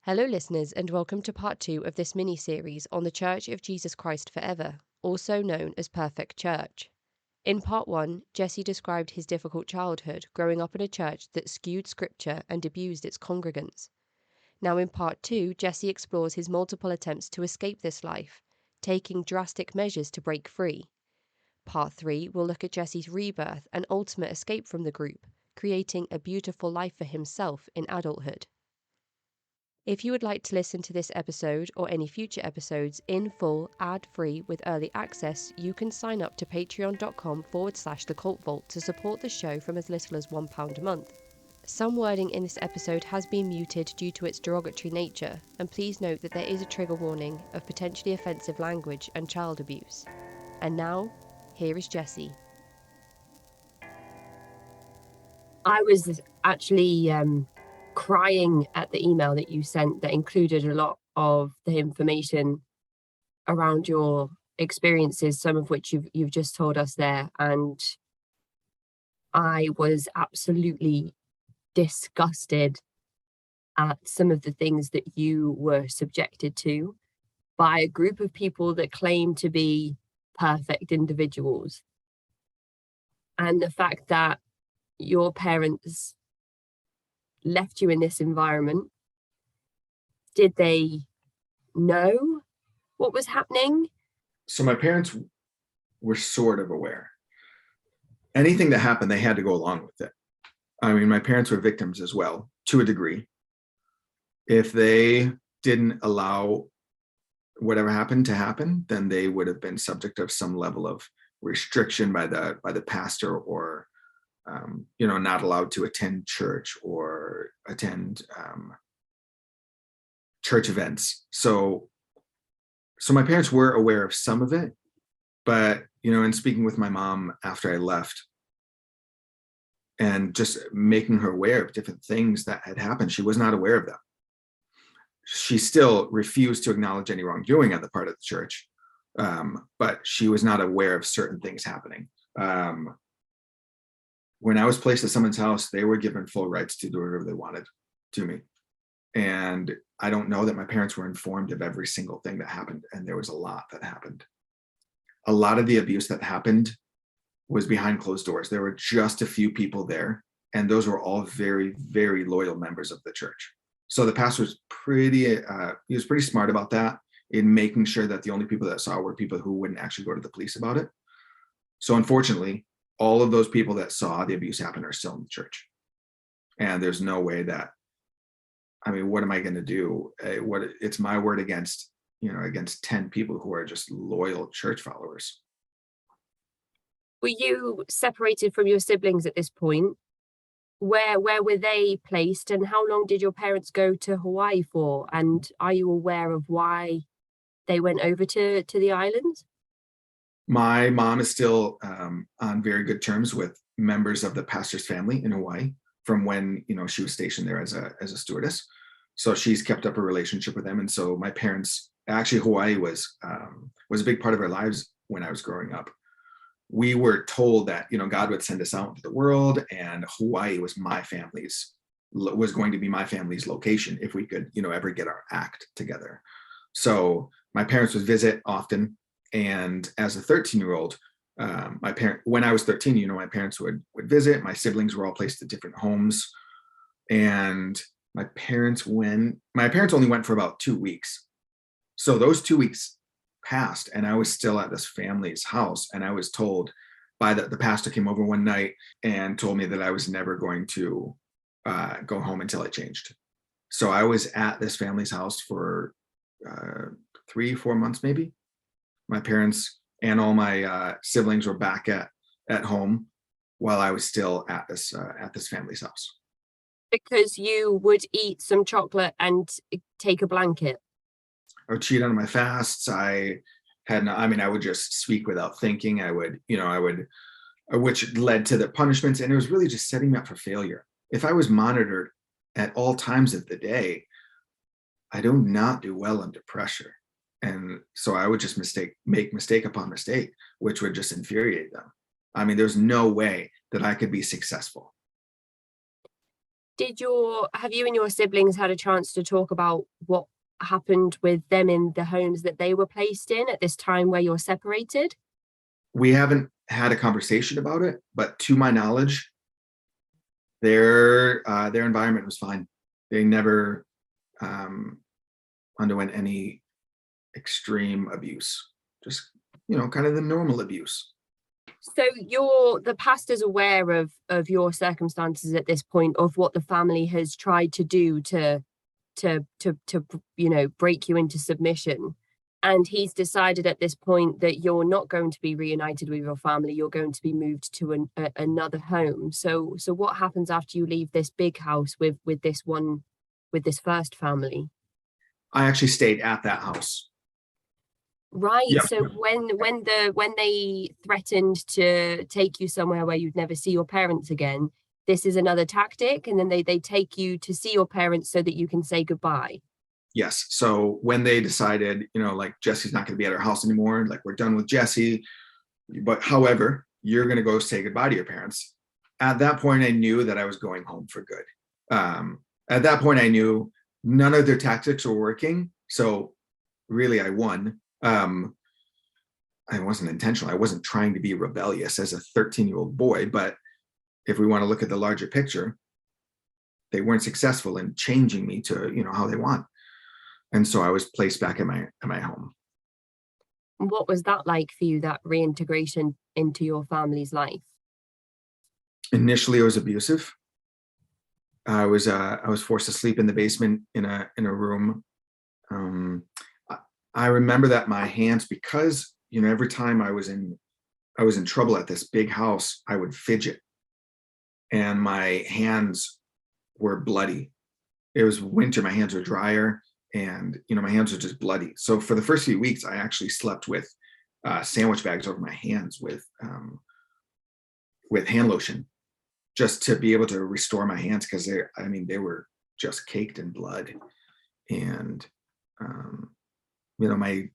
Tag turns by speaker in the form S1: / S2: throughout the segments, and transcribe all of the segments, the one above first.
S1: Hello, listeners, and welcome to part 2 of this mini-series on the Church of Jesus Christ Forever, also known as Perfect Church. In part 1, Jesse described his difficult childhood growing up in a church that skewed scripture and abused its congregants. Now in part 2, Jesse explores his multiple attempts to escape this life, taking drastic measures to break free. Part 3 will look at Jesse's rebirth and ultimate escape from the group, creating a beautiful life for himself in adulthood. If you would like to listen to this episode or any future episodes in full, ad-free with early access, you can sign up to patreon.com/the Cult Vault to support the show from as little as £1 a month. Some wording in this episode has been muted due to its derogatory nature, and please note that there is a trigger warning of potentially offensive language and child abuse. And now, here is Jesse.
S2: I was actually crying at the email that you sent that included a lot of the information around your experiences, some of which you've just told us there. And I was absolutely disgusted at some of the things that you were subjected to by a group of people that claim to be perfect individuals. And the fact that your parents left you in this environment, did they know what was happening?
S3: So my parents were sort of aware. Anything that happened, they had to go along with it. I mean, my parents were victims as well, to a degree. If they didn't allow whatever happened to happen, then they would have been subject of some level of restriction by the pastor, or not allowed to attend church or attend church events. So my parents were aware of some of it, but, in speaking with my mom after I left and just making her aware of different things that had happened, she was not aware of them. She still refused to acknowledge any wrongdoing on the part of the church, but she was not aware of certain things happening. When I was placed at someone's house, they were given full rights to do whatever they wanted to me. And I don't know that my parents were informed of every single thing that happened. And there was a lot that happened. A lot of the abuse that happened was behind closed doors. There were just a few people there, and those were all very, very loyal members of the church. So the pastor was pretty smart about that, in making sure that the only people that saw were people who wouldn't actually go to the police about it. So unfortunately, all of those people that saw the abuse happen are still in the church. And there's no way that, what am I going to do? It's my word against 10 people who are just loyal church followers.
S2: Were you separated from your siblings at this point? Where were they placed, and how long did your parents go to Hawaii for? And are you aware of why they went over to the islands?
S3: My mom is still on very good terms with members of the pastor's family in Hawaii from when, she was stationed there as a stewardess. So she's kept up a relationship with them. And so my parents, actually Hawaii was a big part of our lives when I was growing up. We were told that, God would send us out into the world, and Hawaii was going to be my family's location if we could, ever get our act together. So my parents would visit often. And as a 13-year-old, when I was 13, my parents would visit. My siblings were all placed at different homes. And my parents only went for about 2 weeks. So those 2 weeks passed, and I was still at this family's house. And I was told by the pastor came over one night and told me that I was never going to go home until I changed. So I was at this family's house for 3-4 months, maybe. My parents and all my siblings were back at home while I was still at this family's house.
S2: Because you would eat some chocolate and take a blanket.
S3: I would cheat on my fasts. I would just speak without thinking. Which led to the punishments. And it was really just setting me up for failure. If I was monitored at all times of the day, I do not do well under pressure. And so I would just make mistake upon mistake, which would just infuriate them. There's no way that I could be successful.
S2: Have you and your siblings had a chance to talk about what happened with them in the homes that they were placed in at this time where you're separated?
S3: We haven't had a conversation about it, but to my knowledge, their environment was fine. They never underwent any extreme abuse, just kind of the normal abuse.
S2: So the pastor's aware of your circumstances at this point, of what the family has tried to do to break you into submission, and he's decided at this point that you're not going to be reunited with your family. You're going to be moved to another home. So what happens after you leave this big house with this first family?
S3: I actually stayed at that house.
S2: Right.
S3: Yeah.
S2: So when they threatened to take you somewhere where you'd never see your parents again, this is another tactic, and then they take you to see your parents so that you can say goodbye.
S3: Yes. So when they decided, like, Jesse's not going to be at our house anymore, like, we're done with Jesse, but however, you're going to go say goodbye to your parents. At that point, I knew that I was going home for good. At that point, I knew none of their tactics were working. So really, I won. I wasn't intentional. I wasn't trying to be rebellious as a 13-year-old boy, but if we want to look at the larger picture, they weren't successful in changing me to, how they want. And so I was placed back in my home.
S2: What was that like for you, that reintegration into your family's life?
S3: Initially, it was abusive. I was forced to sleep in the basement in a room. I remember that my hands, because every time I was in trouble at this big house, I would fidget, and my hands were bloody. It was winter, my hands were drier, and my hands were just bloody. So for the first few weeks, I actually slept with sandwich bags over my hands with hand lotion, just to be able to restore my hands, because they were just caked in blood. And my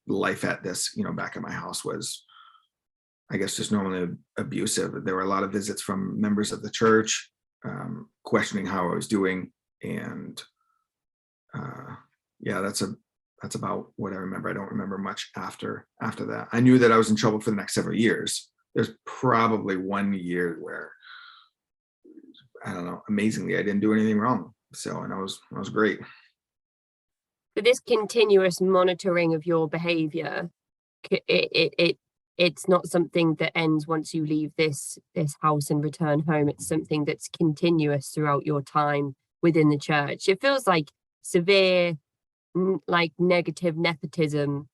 S3: life at this, back at my house was, I guess, just normally abusive. There were a lot of visits from members of the church, questioning how I was doing. And that's about what I remember. I don't remember much after that. I knew that I was in trouble for the next several years. There's probably 1 year where, I don't know, amazingly, I didn't do anything wrong. So, and I was great.
S2: But this continuous monitoring of your behavior, it's not something that ends once you leave this house and return home. It's something that's continuous throughout your time within the church. It feels like severe, like, negative nepotism.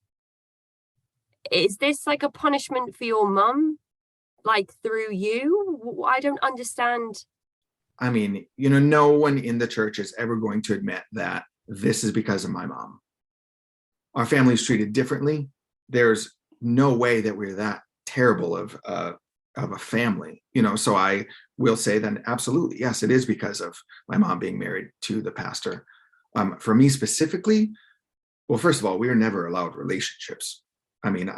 S2: Is this like a punishment for your mum, like, through you? I don't understand.
S3: I mean, no one in the church is ever going to admit that this is because of my mom. Our family is treated differently. There's no way that we're that terrible of a family, so I will say then, absolutely, yes, it is because of my mom being married to the pastor. For me specifically, well, first of all, we were never allowed relationships. I mean,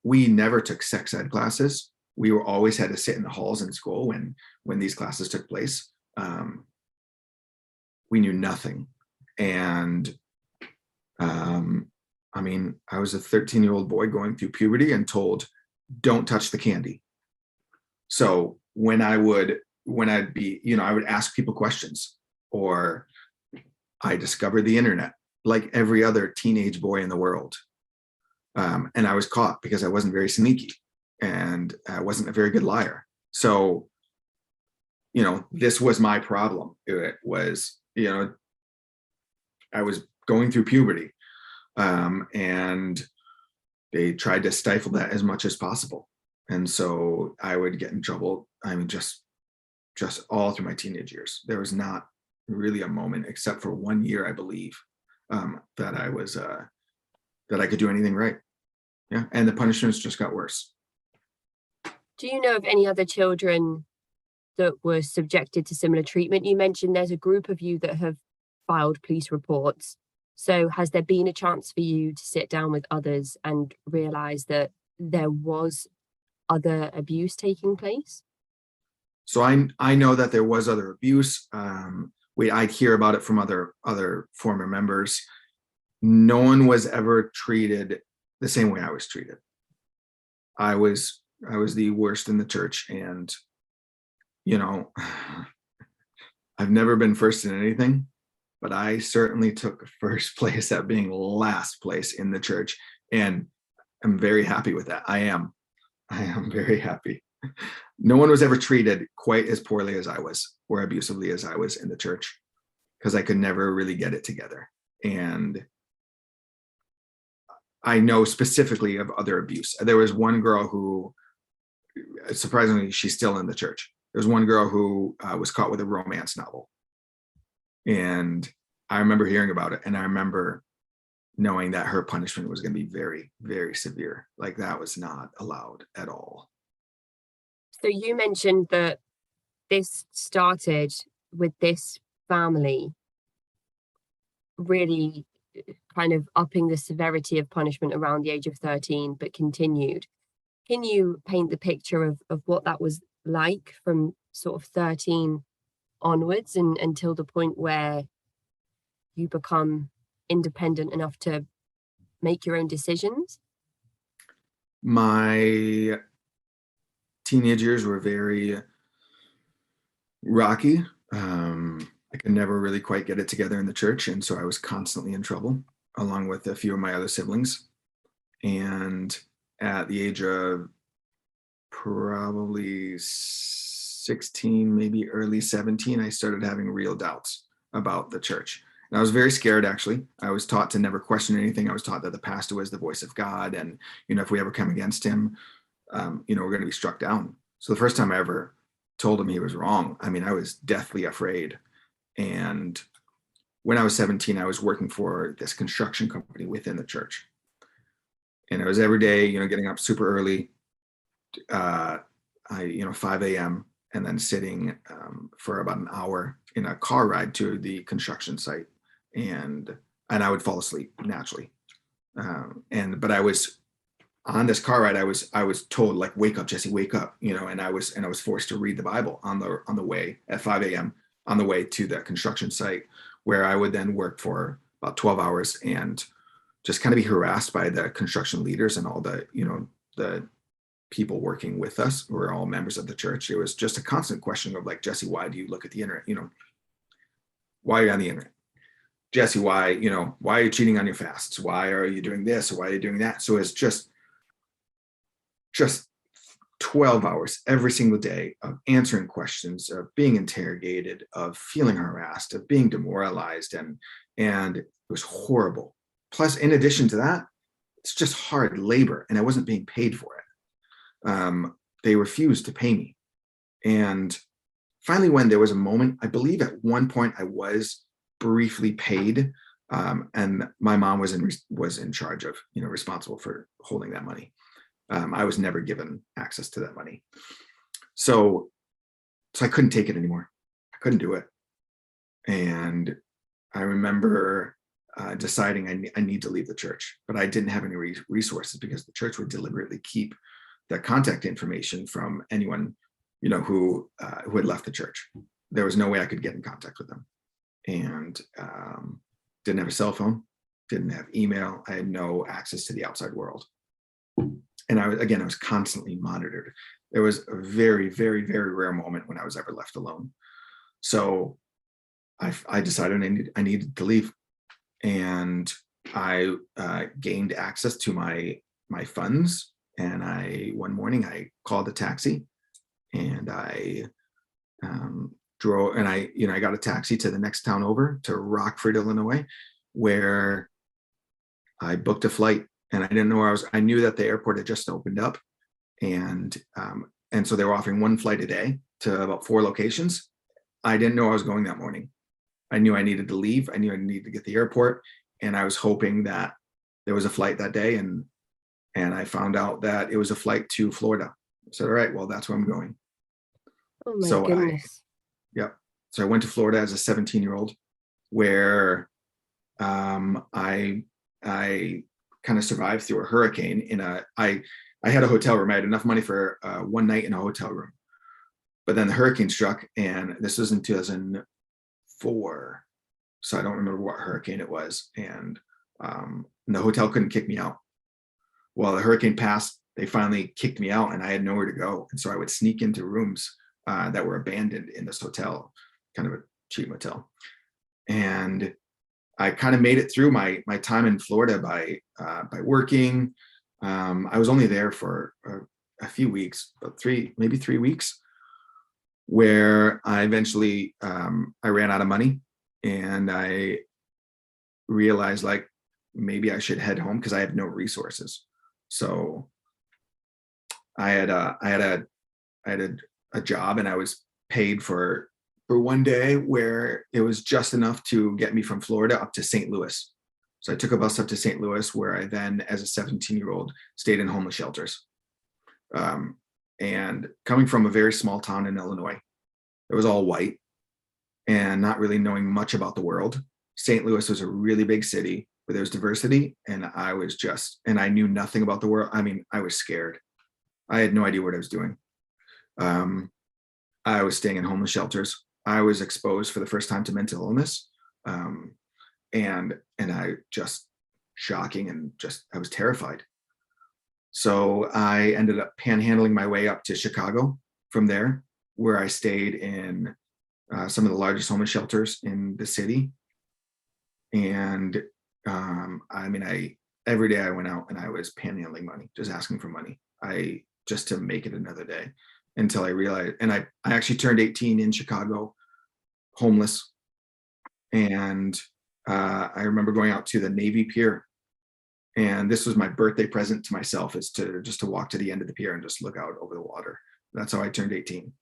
S3: we never took sex ed classes. We were always had to sit in the halls in school when these classes took place. We knew nothing. And I was a 13-year-old boy going through puberty and told, don't touch the candy. So when I'd be, I would ask people questions, or I discovered the internet like every other teenage boy in the world. And I was caught because I wasn't very sneaky, and I wasn't a very good liar. So, this was my problem. It was, I was going through puberty, and they tried to stifle that as much as possible. And so I would get in trouble. I mean, just all through my teenage years. There was not really a moment, except for 1 year, I believe, that I could do anything right. Yeah. And the punishments just got worse.
S2: Do you know of any other children that were subjected to similar treatment? You mentioned there's a group of you that have filed police reports. So has there been a chance for you to sit down with others and realize that there was other abuse taking place?
S3: So I know that there was other abuse. I'd hear about it from other former members. No one was ever treated the same way I was treated. I was the worst in the church, and you know, I've never been first in anything, but I certainly took first place at being last place in the church, and I'm very happy with that. I am very happy. No one was ever treated quite as poorly as I was, or abusively as I was in the church, because I could never really get it together. And I know specifically of other abuse. There was one girl who, surprisingly, she's still in the church. There was one girl who was caught with a romance novel. And I remember hearing about it, and I remember knowing that her punishment was going to be very, very severe. Like, that was not allowed at all.
S2: So you mentioned that this started with this family really kind of upping the severity of punishment around the age of 13, but continued. Can you paint the picture of what that was like from sort of 13 onwards and until the point where you become independent enough to make your own decisions?
S3: My teenage years were very rocky. I could never really quite get it together in the church, and so I was constantly in trouble, along with a few of my other siblings. And at the age of probably 16, maybe early 17, I started having real doubts about the church. And I was very scared, actually. I was taught to never question anything. I was taught that the pastor was the voice of God, and if we ever come against him, we're going to be struck down. So the first time I ever told him he was wrong, I was deathly afraid. And when I was 17, I was working for this construction company within the church. And it was every day, getting up super early, 5 a.m., and then sitting for about an hour in a car ride to the construction site. And I would fall asleep naturally. But I was on this car ride, I was told, like, wake up, Jesse, wake up, and I was forced to read the Bible on the way at 5 a.m. on the way to the construction site, where I would then work for about 12 hours and just kind of be harassed by the construction leaders and all the people working with us who were all members of the church. It was just a constant question of, like, Jesse, why do you look at the internet? Why are you on the internet? Jesse, why are you cheating on your fasts? Why are you doing this? Or why are you doing that? So it's just 12 hours every single day of answering questions, of being interrogated, of feeling harassed, of being demoralized. And it was horrible. Plus, in addition to that, it's just hard labor, and I wasn't being paid for it. They refused to pay me. And finally, when there was a moment, I believe at one point I was briefly paid, and my mom was in charge of, responsible for holding that money. I was never given access to that money. So I couldn't take it anymore. I couldn't do it. And I remember deciding I need to leave the church, but I didn't have any resources, because the church would deliberately keep the contact information from anyone, who had left the church. There was no way I could get in contact with them. And didn't have a cell phone, didn't have email. I had no access to the outside world. And I was constantly monitored. There was a very, very, very rare moment when I was ever left alone. So I decided I needed to leave. And I gained access to my funds. And one morning I called a taxi, and I drove, and I got a taxi to the next town over, to Rockford, Illinois, where I booked a flight. And I didn't know where I was. I knew that the airport had just opened up, and so they were offering one flight a day to about 4 locations. I didn't know I was going that morning. I knew I needed to leave. I knew I needed to get to the airport, and I was hoping that there was a flight that day. And I found out that it was a flight to Florida. I said, all right, well, that's where I'm going.
S2: Oh my goodness.
S3: So I went to Florida as a 17-year-old, where I kind of survived through a hurricane I had a hotel room. I had enough money for one night in a hotel room. But then the hurricane struck, and this was in 2004. So I don't remember what hurricane it was. And the hotel couldn't kick me out. Well, the hurricane passed, they finally kicked me out, and I had nowhere to go. And so I would sneak into rooms that were abandoned in this hotel, kind of a cheap motel. And I kind of made it through my time in Florida by working. I was only there for a few weeks, about maybe 3 weeks, where I eventually I ran out of money, and I realized like maybe I should head home because I have no resources. So I had a job, and I was paid for one day where it was just enough to get me from Florida up to St. Louis. So I took a bus up to St. Louis, where I then, as a 17-year-old, stayed in homeless shelters. And coming from a very small town in Illinois, it was all white, and not really knowing much about the world. St. Louis was a really big city where there was diversity, and I knew nothing about the world. I mean, I was scared. I had no idea what I was doing. I was staying in homeless shelters. I was exposed for the first time to mental illness. And I just shocking, and I was terrified. So I ended up panhandling my way up to Chicago from there, where I stayed in some of the largest homeless shelters in the city. And every day I went out and I was panhandling money, just asking for money, just to make it another day, until I realized, and I actually turned 18 in Chicago, homeless. And I remember going out to the Navy Pier, and this was my birthday present to myself, is to walk to the end of the pier and just look out over the water. That's how I turned 18.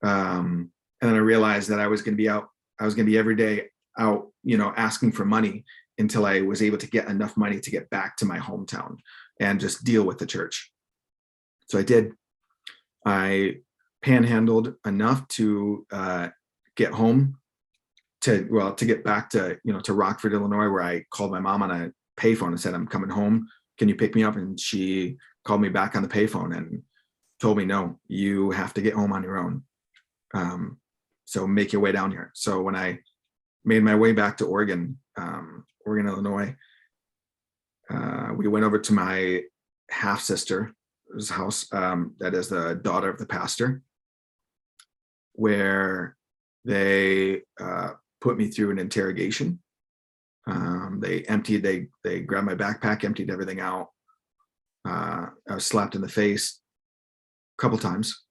S3: And then I realized that I was going to be every day out, asking for money, until I was able to get enough money to get back to my hometown and just deal with the church. So I did. I panhandled enough to get home, to get back to Rockford, Illinois, where I called my mom on a payphone and said, "I'm coming home. Can you pick me up?" And she called me back on the payphone and told me, "No, you have to get home on your own. So make your way down here." So when I made my way back to Oregon, Illinois, we went over to my half sister's house, that is the daughter of the pastor, where they put me through an interrogation. They grabbed my backpack, emptied everything out. I was slapped in the face a couple times.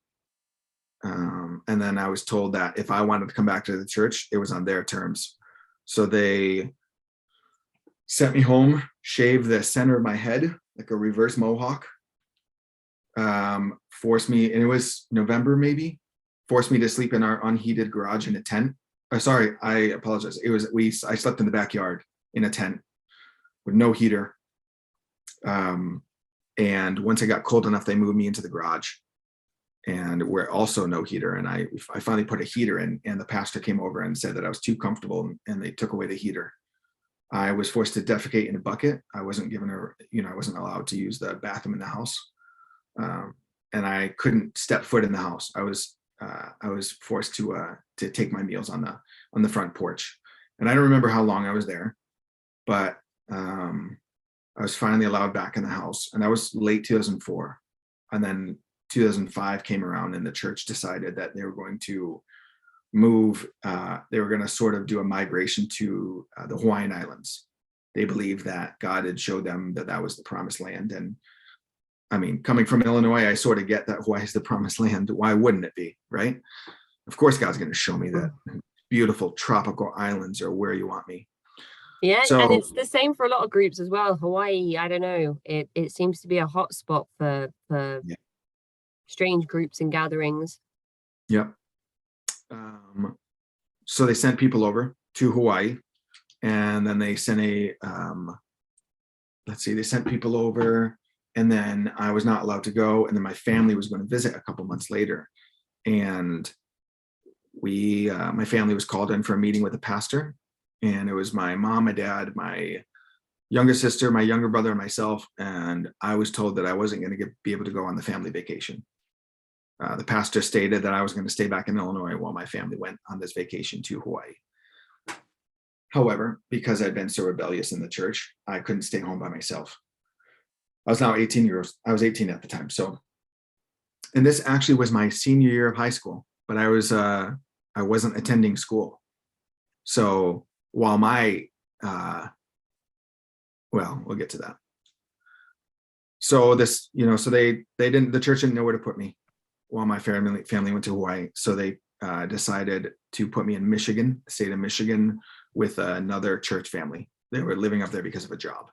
S3: And then I was told that if I wanted to come back to the church, it was on their terms. So they sent me home, shaved the center of my head like a reverse mohawk, forced me, and it was November maybe, forced me to sleep in our unheated garage in a tent. Sorry, I apologize. I slept in the backyard in a tent with no heater. And once it got cold enough, they moved me into the garage, and we're also no heater. And I finally put a heater in, and the pastor came over and said that I was too comfortable, and they took away the heater. I was forced to defecate in a bucket. I wasn't I wasn't allowed to use the bathroom in the house. And I couldn't step foot in the house. I was forced to take my meals on the front porch. And I don't remember how long I was there, but I was finally allowed back in the house, and that was late 2004. And then 2005 came around, and the church decided that they were going to move. They were going to sort of do a migration to the Hawaiian Islands. They believed that God had showed them that was the promised land. And I mean, coming from Illinois, I sort of get that Hawaii is the promised land. Why wouldn't it be, right? Of course, God's going to show me that beautiful tropical islands are where you want me.
S2: Yeah,
S3: So,
S2: and it's the same for a lot of groups as well. Hawaii, I don't know, it seems to be a hot spot for strange groups and gatherings.
S3: Yep. So they sent people over to Hawaii, and then they sent they sent people over, and then I was not allowed to go, and then my family was going to visit a couple months later, and my family was called in for a meeting with the pastor, and it was my mom, my dad, my younger sister, my younger brother, and myself, and I was told that I wasn't going to be able to go on the family vacation. The pastor stated that I was going to stay back in Illinois while my family went on this vacation to Hawaii. However, because I'd been so rebellious in the church, I couldn't stay home by myself. I was 18 at the time. So, and this actually was my senior year of high school, but I wasn't attending school. So while we'll get to that. So this, so the church didn't know where to put me while my family went to Hawaii. So they decided to put me in Michigan, the state of Michigan, with another church family. They were living up there because of a job.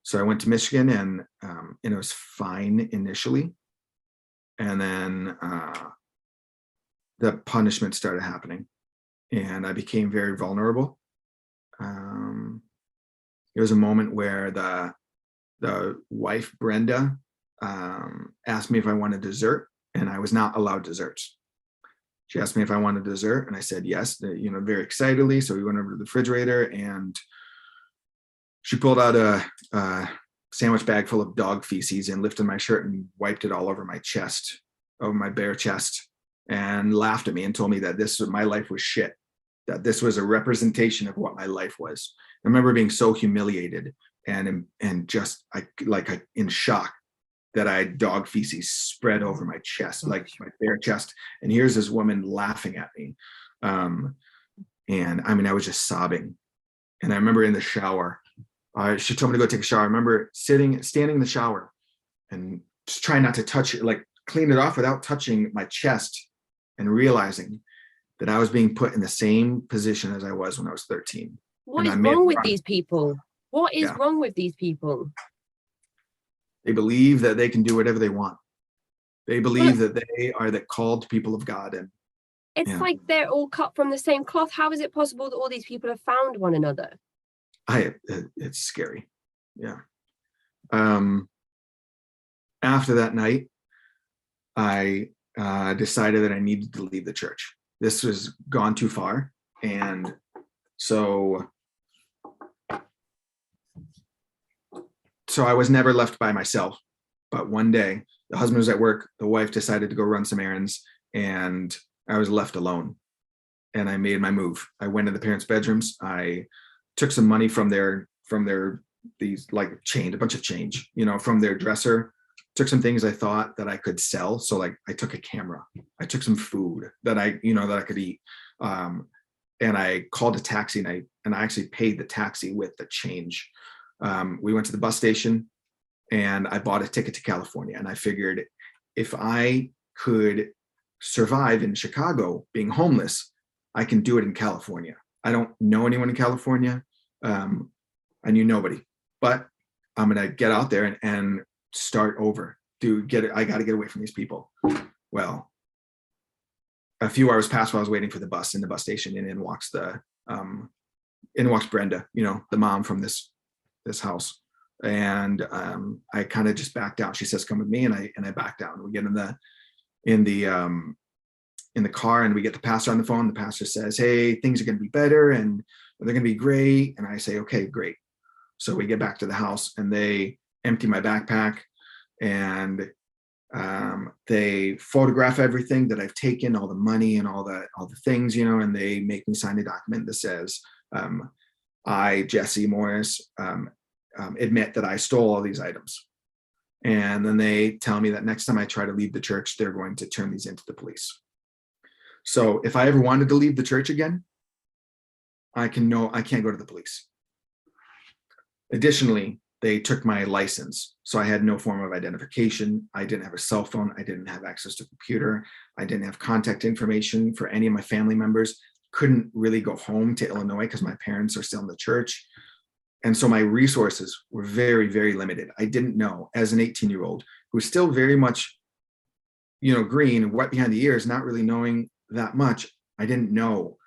S3: So I went to Michigan, and it was fine initially. And then the punishment started happening, and I became very vulnerable. There was a moment where the wife, Brenda, asked me if I wanted dessert, and I was not allowed desserts. She asked me if I wanted dessert, and I said yes, very excitedly. So we went over to the refrigerator, and she pulled out a sandwich bag full of dog feces and lifted my shirt and wiped it all over my chest, over my bare chest, and laughed at me and told me that my life was shit, that this was a representation of what my life was. I remember being so humiliated and just in shock that I had dog feces spread over my chest, like my bare chest. And here's this woman laughing at me. And I mean, I was just sobbing. And I remember in the shower, she told me to go take a shower. I remember standing in the shower and just trying not to touch it, like clean it off without touching my chest, and realizing that I was being put in the same position as I was when I was 13.
S2: What is wrong with these people? What is wrong with these people?
S3: They believe that they can do whatever they want. They believe that they are the called people of God. And
S2: it's like they're all cut from the same cloth. How is it possible that all these people have found one another?
S3: It's scary. Yeah. After that night, I decided that I needed to leave the church. This was gone too far. And so I was never left by myself. But one day, the husband was at work, the wife decided to go run some errands, and I was left alone. And I made my move. I went to the parents' bedrooms. I took some money from their a bunch of change, from their dresser. Took some things I thought that I could sell. So like I took a camera, I took some food that I could eat. And I called a taxi, and I actually paid the taxi with the change. We went to the bus station, and I bought a ticket to California. And I figured if I could survive in Chicago being homeless, I can do it in California. I don't know anyone in California. I knew nobody, but I'm going to get out there and start over. I got to get away from these people. Well, a few hours passed while I was waiting for the bus in the bus station, and in walks Brenda, the mom from this house. And I kind of just backed out. She says, "Come with me," and I back down. We get in the car, and we get the pastor on the phone. The pastor says, "Hey, things are going to be better, and they're going to be great." And I say, "Okay, great." So we get back to the house, and they empty my backpack, and they photograph everything that I've taken, all the money and all the things, and they make me sign a document that says, I, Jesse Morris, admit that I stole all these items. And then they tell me that next time I try to leave the church, they're going to turn these into the police. So if I ever wanted to leave the church again, I can't go to the police. Additionally, they took my license. So I had no form of identification. I didn't have a cell phone. I didn't have access to a computer. I didn't have contact information for any of my family members. Couldn't really go home to Illinois because my parents are still in the church. And so my resources were very, very limited. I didn't know, as an 18-year-old who was still very much, green and wet behind the ears, not really knowing that much. I didn't know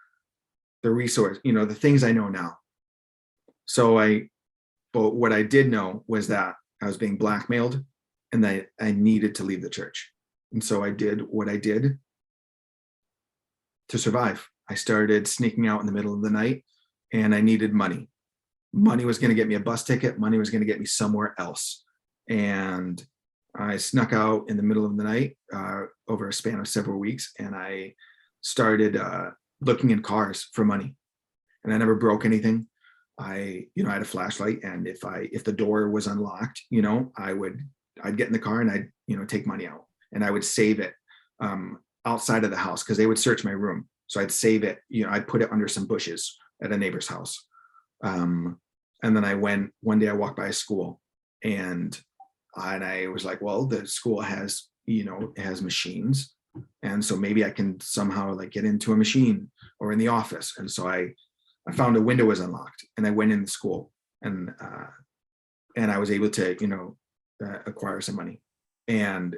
S3: the resource, the things I know now. But what I did know was that I was being blackmailed and that I needed to leave the church. And so I did what I did to survive. I started sneaking out in the middle of the night, and I needed money. Money was going to get me a bus ticket. Money was going to get me somewhere else. And I snuck out in the middle of the night over a span of several weeks, and I started looking in cars for money. And I never broke anything. I had a flashlight, and if the door was unlocked, I'd get in the car and I'd take money out, and I would save it outside of the house because they would search my room. So I'd save it, I'd put it under some bushes at a neighbor's house. And then one day I walked by a school, and I was like, well, the school has, has machines. And so maybe I can somehow like get into a machine or in the office. And so I found a window was unlocked, and I went in the school, and I was able to, acquire some money. And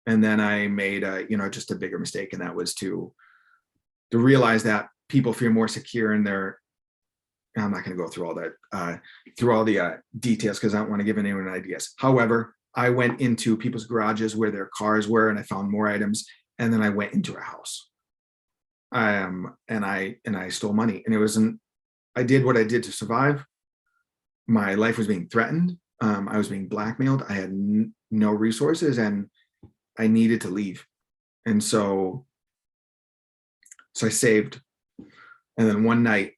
S3: then I made just a bigger mistake. And that was to realize that people feel more secure in their, I'm not going to go through all that, through all the details, because I don't want to give anyone ideas. However, I went into people's garages where their cars were, and I found more items. And then I went into a house. And I stole money, and I did what I did to survive. My life was being threatened. I was being blackmailed. I had no resources, and I needed to leave. And so I saved. And then one night,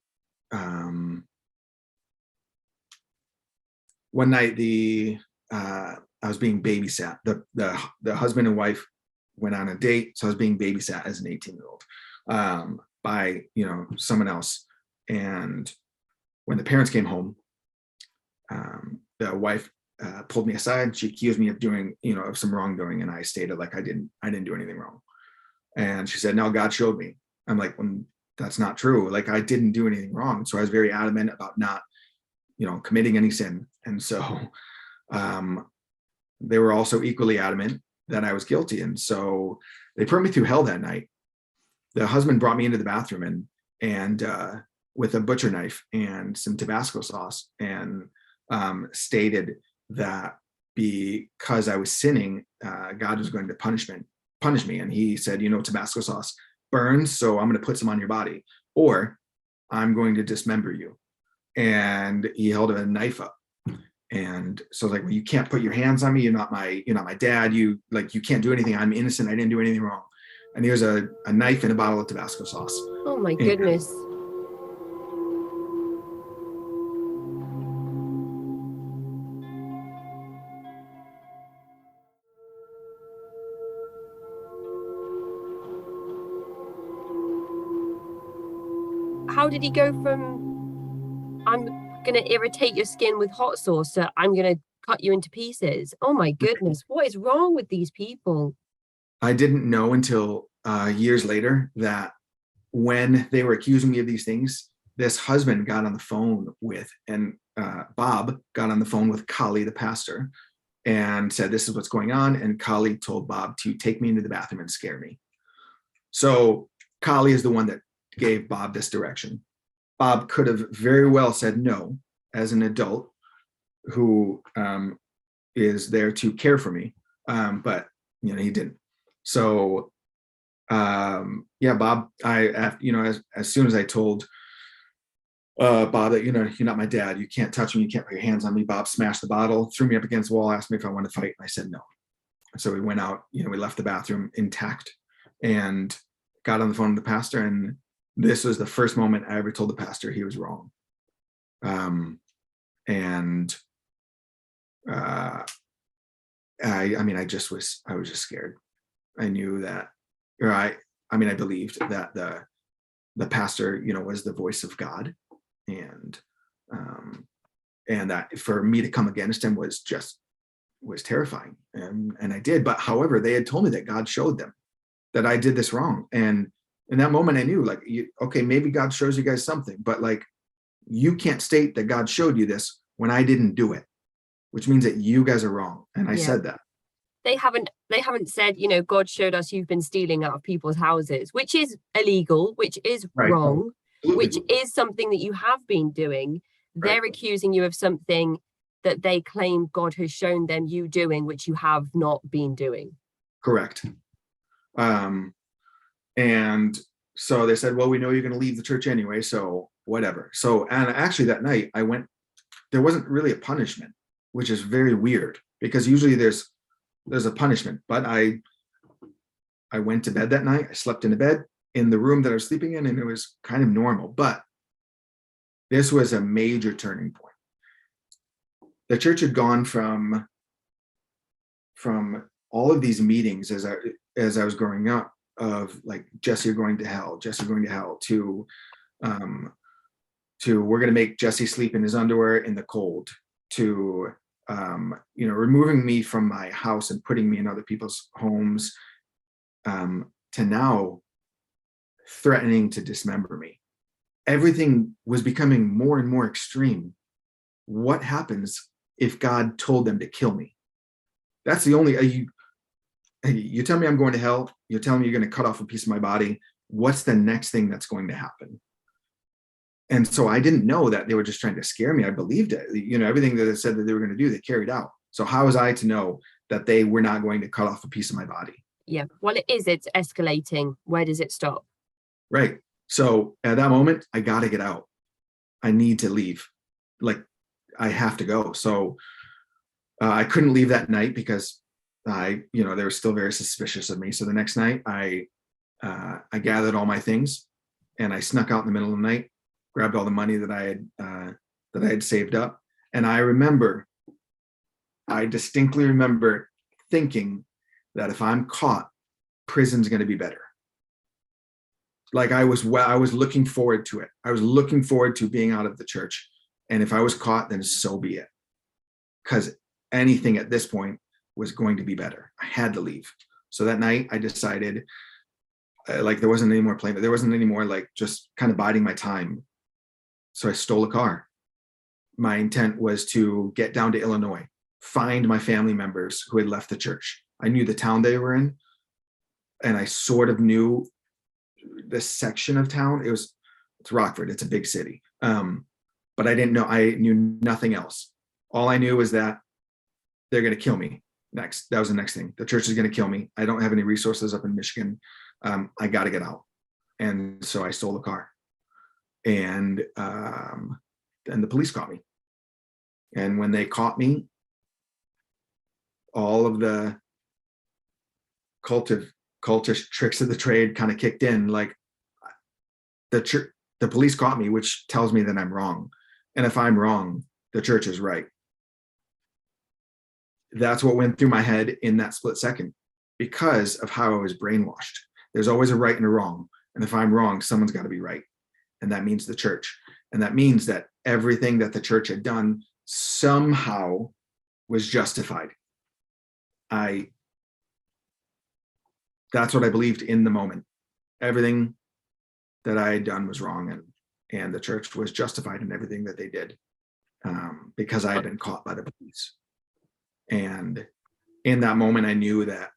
S3: I was being babysat. The husband and wife went on a date, so I was being babysat as an 18-year-old by someone else. And when the parents came home, the wife pulled me aside. She accused me of doing of some wrongdoing, and I stated like I didn't do anything wrong. And she said, no, God showed me. I'm like, well, that's not true. Like, I didn't do anything wrong. So I was very adamant about not committing any sin. And so they were also equally adamant that I was guilty. And so they put me through hell that night. The husband brought me into the bathroom and with a butcher knife and some Tabasco sauce, and stated that because I was sinning, God was going to punish me. And he said, Tabasco sauce burns, so I'm going to put some on your body, or I'm going to dismember you. And he held a knife up. And so I was like, well, you can't put your hands on me. You're not my dad. You can't do anything. I'm innocent. I didn't do anything wrong. And here's a knife and a bottle of Tabasco sauce.
S2: Oh my goodness. How did he go from, I'm going to irritate your skin with hot sauce, to I'm going to cut you into pieces? Oh my goodness. What is wrong with these people?
S3: I didn't know until years later that when they were accusing me of these things, this husband got on the phone with, and Bob got on the phone with Kali, the pastor, and said, this is what's going on. And Kali told Bob to take me into the bathroom and scare me. So Kali is the one that gave Bob this direction. Bob could have very well said no as an adult who is there to care for me, but he didn't. So Bob, as soon as I told Bob that you're not my dad, you can't touch me, you can't put your hands on me, Bob smashed the bottle, threw me up against the wall, asked me if I wanted to fight, and I said no. So we went out, we left the bathroom intact, and got on the phone with the pastor, and this was the first moment I ever told the pastor he was wrong. I was just scared. I knew that, I believed that the pastor, was the voice of God, and that for me to come against him was terrifying. And I did, but however, they had told me that God showed them that I did this wrong. And in that moment I knew, like, okay, maybe God shows you guys something, but like, you can't state that God showed you this when I didn't do it, which means that you guys are wrong. And I said that.
S2: They haven't said, God showed us you've been stealing out of people's houses, which is illegal, which is wrong, which is something that you have been doing. They're accusing you of something that they claim God has shown them you doing, which you have not been doing.
S3: Correct. And so they said, well, we know you're going to leave the church anyway, so whatever. So, and actually that night I went, there wasn't really a punishment, which is very weird, because usually there's there's a punishment. But I went to bed that night. I slept in the bed in the room that I was sleeping in, and it was kind of normal. But this was a major turning point. The church had gone from all of these meetings as I was growing up, of like, Jesse, you're going to hell, Jesse, you're going to hell, to we're going to make Jesse sleep in his underwear in the cold, to removing me from my house and putting me in other people's homes, to now threatening to dismember me. Everything was becoming more and more extreme. What happens if God told them to kill me? That's the only, you tell me I'm going to hell, you're telling me you're going to cut off a piece of my body. What's the next thing that's going to happen? And so I didn't know that they were just trying to scare me. I believed it. Everything that they said that they were going to do, they carried out. So how was I to know that they were not going to cut off a piece of my body?
S2: Yeah. Well, it's escalating. Where does it stop?
S3: Right. So at that moment, I got to get out. I need to leave. Like, I have to go. So I couldn't leave that night because they were still very suspicious of me. So the next night I gathered all my things and I snuck out in the middle of the night, grabbed all the money that I had saved up. And I distinctly remember thinking that if I'm caught, prison's going to be better. Like, I was looking forward to it. I was looking forward to being out of the church. And if I was caught, then so be it. Because anything at this point was going to be better. I had to leave. So that night I decided, there wasn't any more playing. There wasn't any more just kind of biding my time. So I stole a car. My intent was to get down to Illinois, find my family members who had left the church. I knew the town they were in, and I sort of knew this section of town. It's Rockford. It's a big city. But I knew nothing else. All I knew was that they're going to kill me next. That was the next thing. The church is going to kill me. I don't have any resources up in Michigan. I got to get out. And so I stole the car. And the police caught me. And when they caught me, all of the cultish tricks of the trade kind of kicked in. Like, the police caught me, which tells me that I'm wrong. And if I'm wrong, the church is right. That's what went through my head in that split second, because of how I was brainwashed. There's always a right and a wrong. And if I'm wrong, someone's got to be right. And that means the church. And that means that everything that the church had done somehow was justified. That's what I believed in the moment. Everything that I had done was wrong, and the church was justified in everything that they did, because I had been caught by the police. And in that moment, I knew that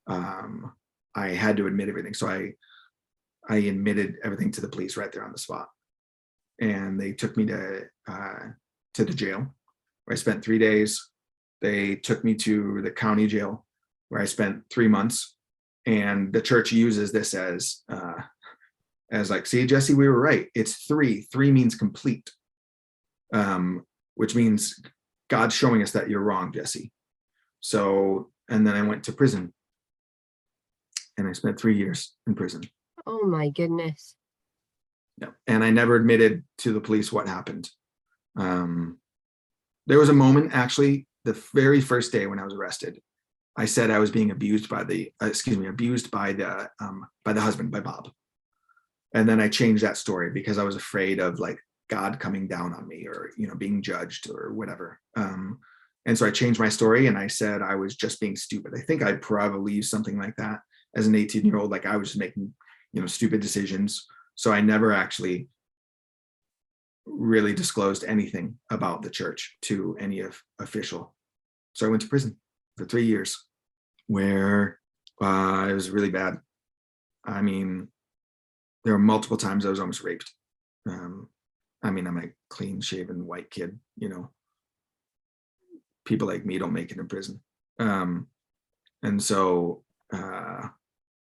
S3: I had to admit everything. So I admitted everything to the police right there on the spot. And they took me to the jail, where I spent 3 days. They took me to the county jail, where I spent 3 months. And the church uses this as see, Jesse, we were right. It's 3. 3 means complete, which means God's showing us that you're wrong, Jesse. So, and then I went to prison, and I spent 3 years in prison.
S2: Oh my goodness.
S3: Yeah. And I never admitted to the police what happened. There was a moment, actually, the very first day when I was arrested, I said I was being abused by the husband, by Bob. And then I changed that story because I was afraid of God coming down on me, or, being judged or whatever. And so I changed my story, and I said I was just being stupid. I think I probably used something like that as an 18-year-old. I was just making, stupid decisions. So I never actually really disclosed anything about the church to any official. So I went to prison for 3 years, where it was really bad. I mean, there were multiple times I was almost raped. I'm a clean shaven white kid, people like me don't make it in prison. And so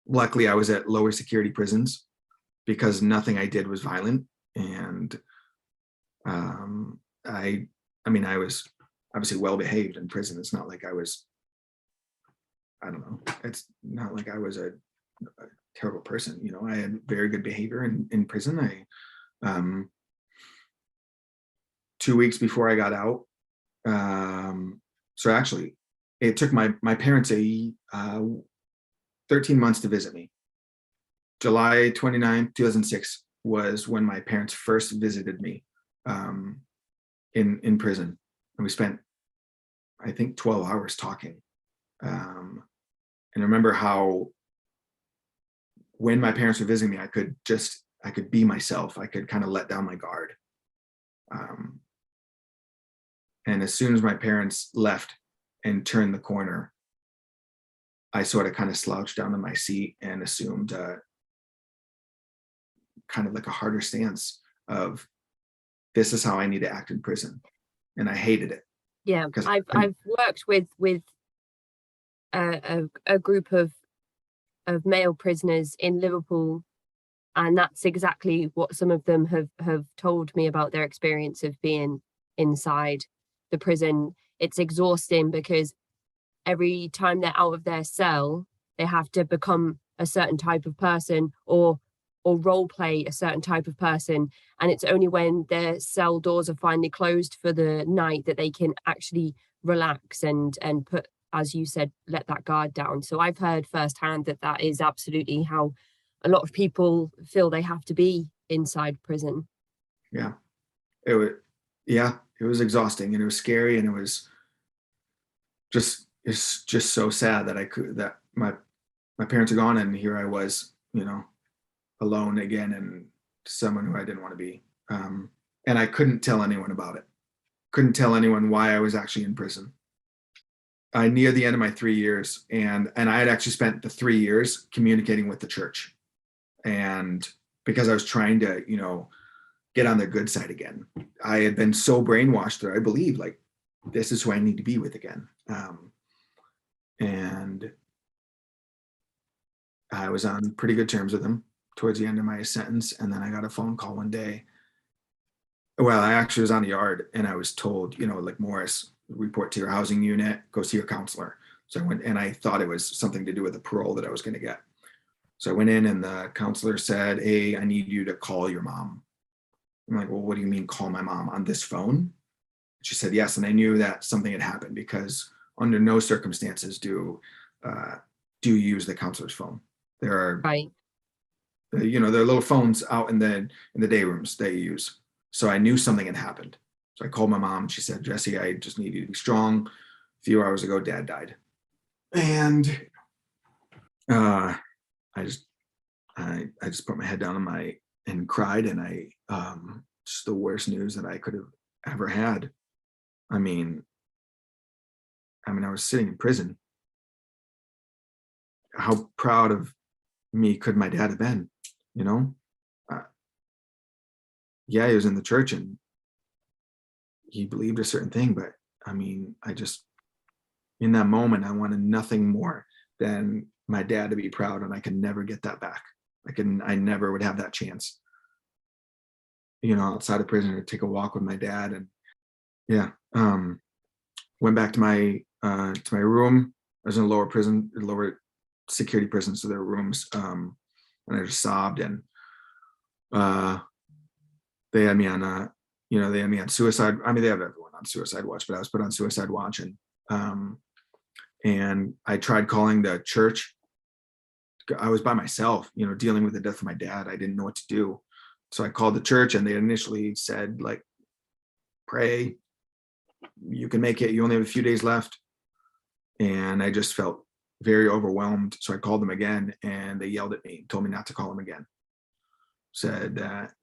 S3: luckily I was at lower security prisons, because nothing I did was violent. And I was obviously well behaved in prison. It's not like I was I don't know. It's not like I was a terrible person. You know, I had very good behavior in prison. 2 weeks before I got out, so actually, it took my parents 13 months to visit me. July 29th, 2006 was when my parents first visited me in prison. And we spent, I think, 12 hours talking. And I remember how when my parents were visiting me, I could be myself. I could kind of let down my guard. And as soon as my parents left and turned the corner, I sort of kind of slouched down in my seat and assumed kind of like a harder stance of, this is how I need to act in prison. And I hated it.
S2: Yeah, I've worked with a group of male prisoners in Liverpool, and that's exactly what some of them have told me about their experience of being inside the prison. It's exhausting because every time they're out of their cell, they have to become a certain type of person or role play a certain type of person. And it's only when their cell doors are finally closed for the night that they can actually relax and put, as you said, let that guard down. So I've heard firsthand that is absolutely how a lot of people feel they have to be inside prison.
S3: Yeah, it was exhausting, and it was scary, and it's just so sad that my parents are gone, and here I was, alone again, and someone who I didn't want to be. And I couldn't tell anyone about it. Couldn't tell anyone why I was actually in prison. I near the end of my 3 years, and I had actually spent the 3 years communicating with the church, and because I was trying to, get on their good side again. I had been so brainwashed that I believed, like, this is who I need to be with again. And I was on pretty good terms with them towards the end of my sentence. And then I got a phone call one day. Well, I actually was on the yard, and I was told, like, Morris, report to your housing unit, go see your counselor. So I went, and I thought it was something to do with the parole that I was going to get. So I went in, and the counselor said, "Hey, I need you to call your mom." I'm like, "Well, what do you mean call my mom on this phone?" She said, "Yes." And I knew that something had happened, because under no circumstances do you use the counselor's phone. There are,
S2: right,
S3: there are little phones out in the day rooms that you use. So I knew something had happened. So I called my mom. She said, "Jesse, I just need you to be strong. A few hours ago, Dad died." And I just put my head down and cried, and just the worst news that I could have ever had. I mean, I was sitting in prison. How proud of me could my dad have been? Yeah, he was in the church and he believed a certain thing, but in that moment, I wanted nothing more than my dad to be proud, and I could never get that back. I never would have that chance. Outside of prison, to take a walk with my dad, and yeah, went back to my room. I was in a lower security prison, so there were rooms, and I just sobbed, and they had me on suicide. They have everyone on suicide watch, but I was put on suicide watch, and I tried calling the church. I was by myself, dealing with the death of my dad. I didn't know what to do. So I called the church, and they initially said, like, pray, you can make it. You only have a few days left. And I just felt very overwhelmed. So I called them again, and they yelled at me, told me not to call them again. Said that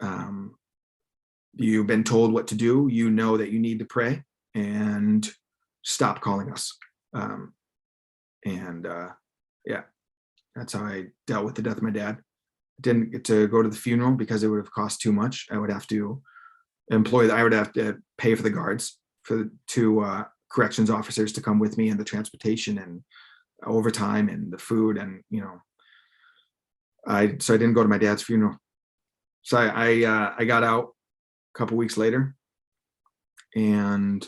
S3: you've been told what to do. You know that you need to pray, and stop calling us. Yeah, that's how I dealt with the death of my dad. Didn't get to go to the funeral because it would have cost too much. I would have to pay for the guards, for the two corrections officers to come with me, and the transportation and overtime and the food, and I didn't go to my dad's funeral. So I got out a couple weeks later, and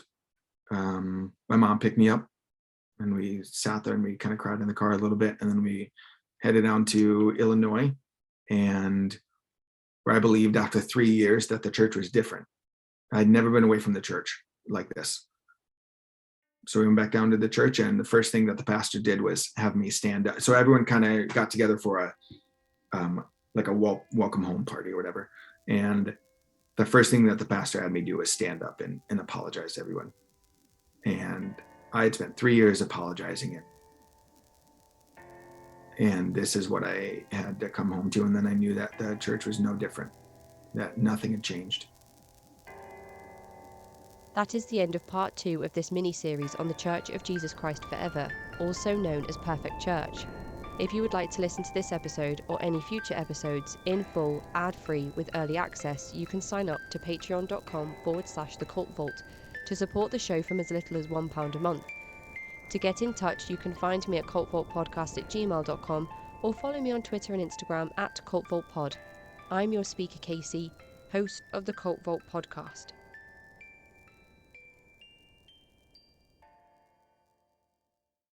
S3: my mom picked me up, And we sat there and we kind of cried in the car a little bit. And then we headed down to Illinois, and where I believed after 3 years that the church was different. I'd never been away from the church like this. So we went back down to the church, and the first thing that the pastor did was have me stand up. So everyone kind of got together for a welcome home party or whatever. And the first thing that the pastor had me do was stand up and apologize to everyone. And I had spent 3 years apologizing it. And this is what I had to come home to. And then I knew that the church was no different, that nothing had changed.
S1: That is the end of part 2 of this mini-series on the Church of Jesus Christ Forever, also known as Perfect Church. If you would like to listen to this episode or any future episodes in full, ad-free with early access, you can sign up to patreon.com/thecultvault to support the show from as little as £1 a month. To get in touch, you can find me at cultvaultpodcast@gmail.com or follow me on Twitter and Instagram @cultvaultpod. I'm your speaker Casey, host of the Cult Vault podcast.